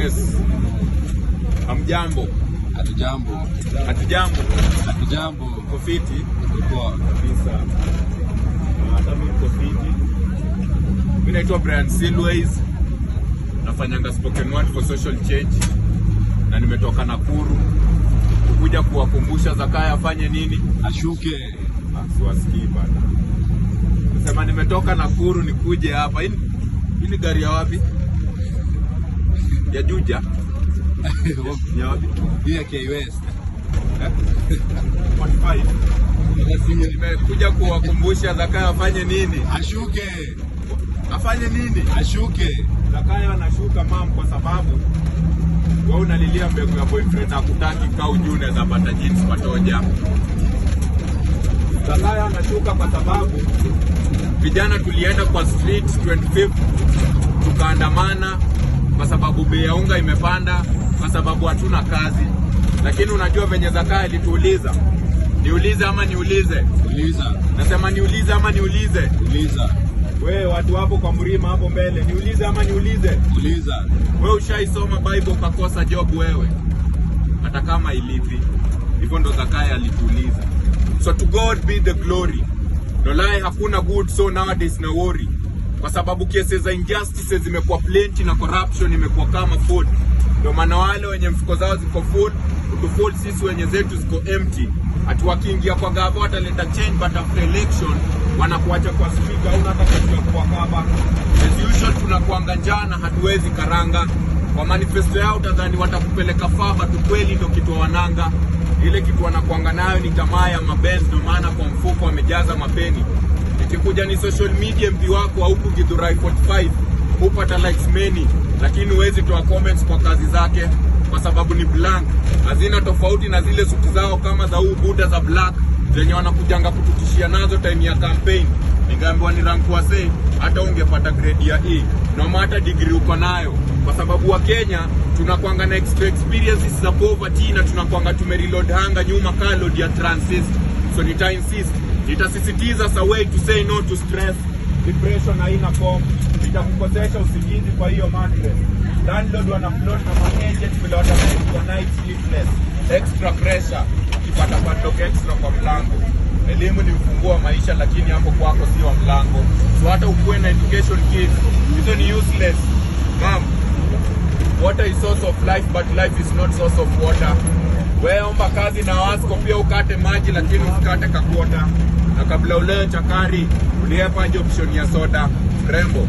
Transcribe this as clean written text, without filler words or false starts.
Yes. Hamjambo. Hatujambo. Hatujambo. Uko fiti? Poa kabisa. Hata mimi niko fiti. Mimi naitwa Brian Silways. Nafanyanga spoken word for social change. Na nimetoka Nakuru kuja kuwakumbusha Zakaya afanye nini? Ashuke. Asiwasikii bana. Nasema nimetoka Nakuru nikuje hapa. Hii ni gari ya wapi? Ya Juja. Ya wapi? Ya K-West. 45. Nimekuja kuwakumbusha Zakaya afanye nini? Ashuke. Afanye nini? Ashuke. Zakaya anashuka mam, kwa sababu wewe unalilia mbegu ya boyfriend hakutaki kau juu unaweza pata jeans patoja. Zakaya anashuka kwa sababu vijana tulienda kwa street 25th tukaandamana kwa sababu bei ya unga imepanda, kwa sababu hatuna kazi. Lakini unajua venye Zakaya alituuliza, niulize ama niulize? Uliza. Nasema niulize ama niulize? Uliza. Wewe watu hapo kwa mlima hapo mbele, niulize ama niulize? Uliza. Wewe ushaisoma Bible ukakosa job wewe? Hata kama ilipi. Hivyo ndo Zakaya alituuliza. So to God be the glory. No lie, hakuna good, so nowadays na worry. Kwa sababu kesi za injustices zimekuwa plenty na corruption imekuwa kama food. Ndio maana wale wenye mfuko zao ziko full, utufull sisi wenye zetu ziko empty. Ati wakiingia kwa gava wataleta change, but after election wanakuacha kwa speaker au hata kwa kaba. As usual tunakuanga njana, hatuwezi karanga. Kwa manifesto yao utadhani watakupeleka faba tu, kweli ndio kitu wananga. Ile kitu wanakuanga nayo ni tamaa ya mabenz, ndio maana kwa mfuko wamejaza mapeni. Ikikuja ni social media, MP wako huku Githurai 45 upata likes many, lakini huwezi toa comments kwa kazi zake kwa sababu ni blank. Hazina tofauti na zile suti zao kama za Buddha za black zenye wanakujanga kututishia nazo time ya campaign. Ningeambiwa ni rank wase, hata ungepata grade ya E no matter degree uko nayo, kwa sababu wa Kenya tunakuanga na extra experiences za poverty na tunakuanga tumereload hanga nyuma ka load ya transit. So nitasisitiza sa way to say no to stress. Depression haina form, itakukosesha usingizi kwa hiyo mattress. Landlord wanafloat na ma-agent bila watamani kwa night sleepless. Extra pressure, ukipata padlock extra kwa mlango. Elimu ni ufunguo wa maisha, lakini hapo kwako sio mlango. So hata ukuwe na education kids, hizo ni useless. Mom, water is source of life, but life is not source of water. Wewe omba kazi na wasko pia ukate maji, lakini usikate kakuota. Na kabla ulewe chakari, uliepa option ya soda. Rembo,